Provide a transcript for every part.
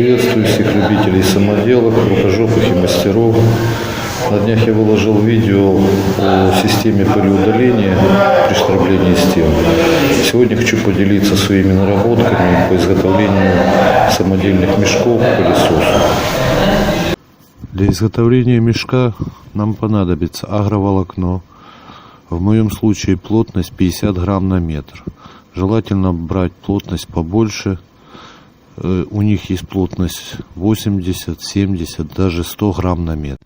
Приветствую всех любителей самоделок, рукожопых и мастеров. На днях я выложил видео о системе пылеудаления при штроблении стен. Сегодня хочу поделиться своими наработками по изготовлению самодельных мешков к пылесосу. Для изготовления мешка нам понадобится агроволокно. В моем случае плотность 50 грамм на метр. Желательно брать плотность побольше. У них есть плотность 80, 70, даже 100 грамм на метр.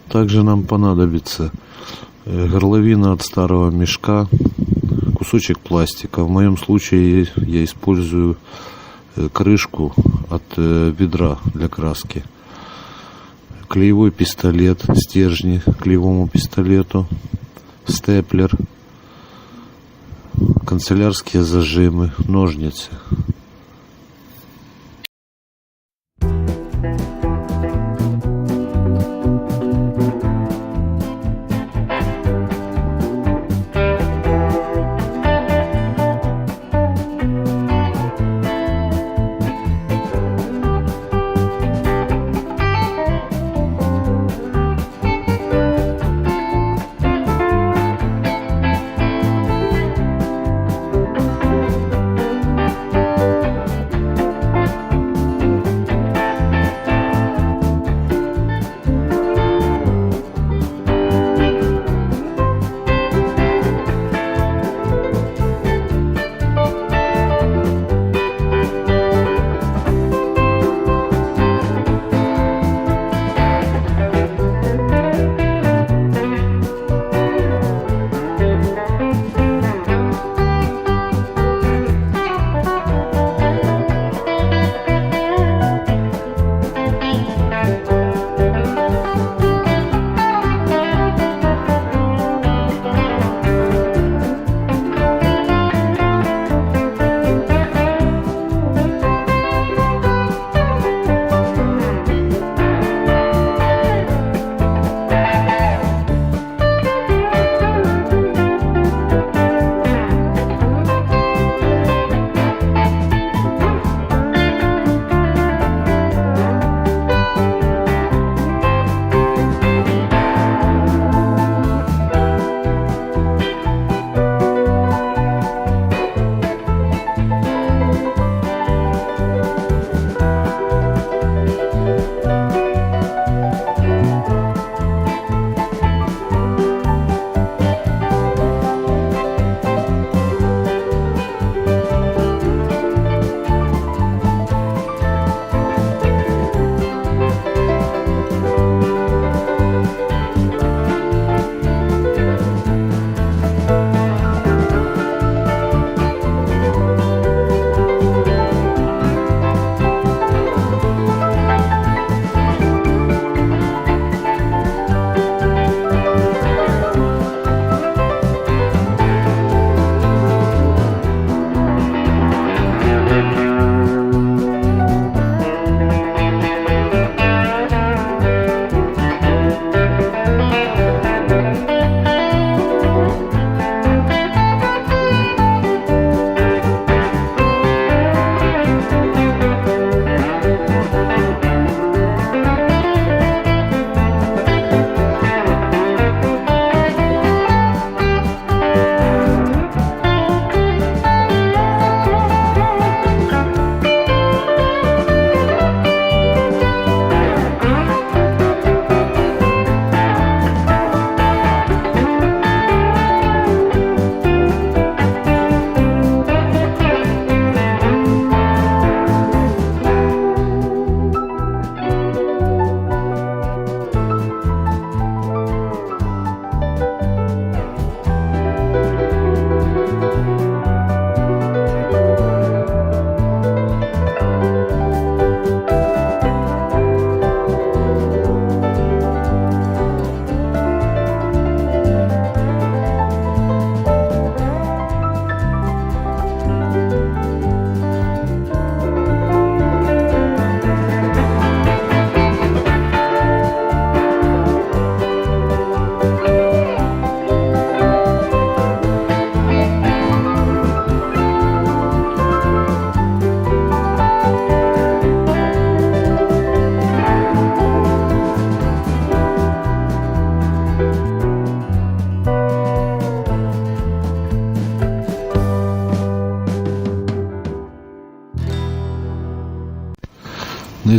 Также нам понадобится горловина от старого мешка, кусочек пластика. В моем случае я использую крышку от ведра для краски. Клеевой пистолет, стержни к клеевому пистолету, степлер, канцелярские зажимы, ножницы.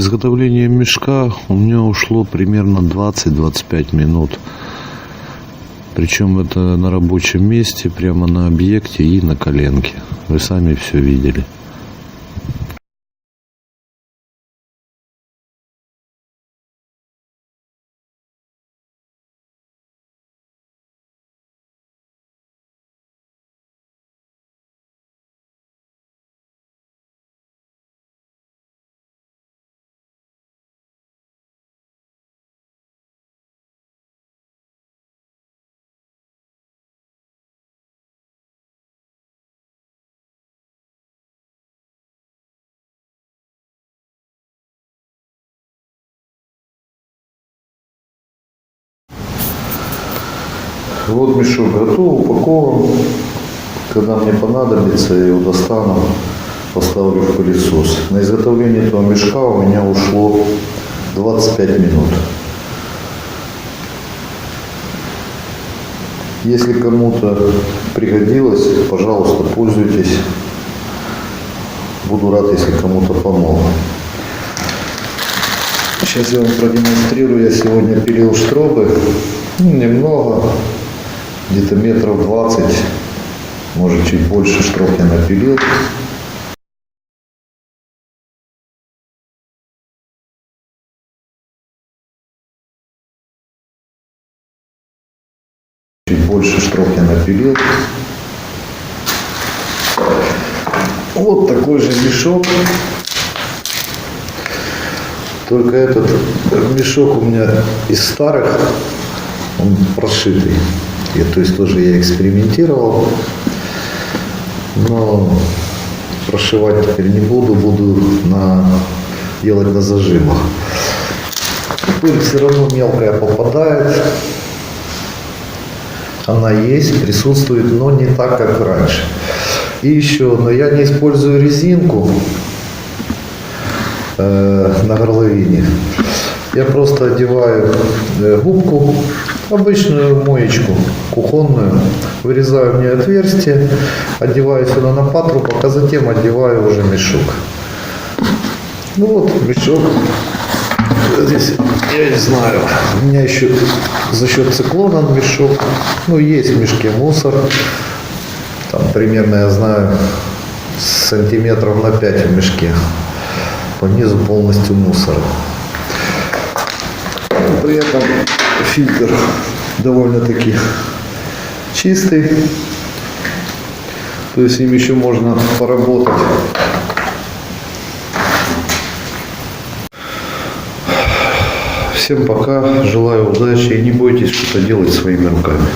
изготовление мешка у меня ушло примерно 20-25 минут. Причем это на рабочем месте, прямо на объекте и на коленке. Вы сами все видели. Вот мешок готов, упакован. Когда мне понадобится, я его достану, поставлю в пылесос. На изготовление этого мешка у меня ушло 25 минут. Если кому-то пригодилось, пожалуйста, пользуйтесь. Буду рад, если кому-то помог. Сейчас я вам продемонстрирую. Я сегодня пилил штробы. Немного. Где-то метров 20, может чуть больше штрок я напилил. Чуть больше штрок я напилил. Вот такой же мешок. Только этот мешок у меня из старых, он прошитый. То есть тоже я экспериментировал, но прошивать теперь не буду, делать на зажимах. Пыль все равно мелкая попадает, она есть, присутствует, но не так, как раньше. И еще, но я не использую резинку на горловине. Я просто одеваю губку, обычную моечку кухонную, вырезаю в нее отверстие, одеваю сюда на патрубок, а затем одеваю уже мешок. Ну вот мешок. Здесь, я не знаю, у меня еще за счет циклона мешок. Ну, есть в мешке мусор. Там примерно, я знаю, сантиметров на 5 в мешке. По низу полностью мусор. При этом фильтр довольно-таки чистый. То есть им еще можно поработать. Всем пока, желаю удачи и не бойтесь что-то делать своими руками.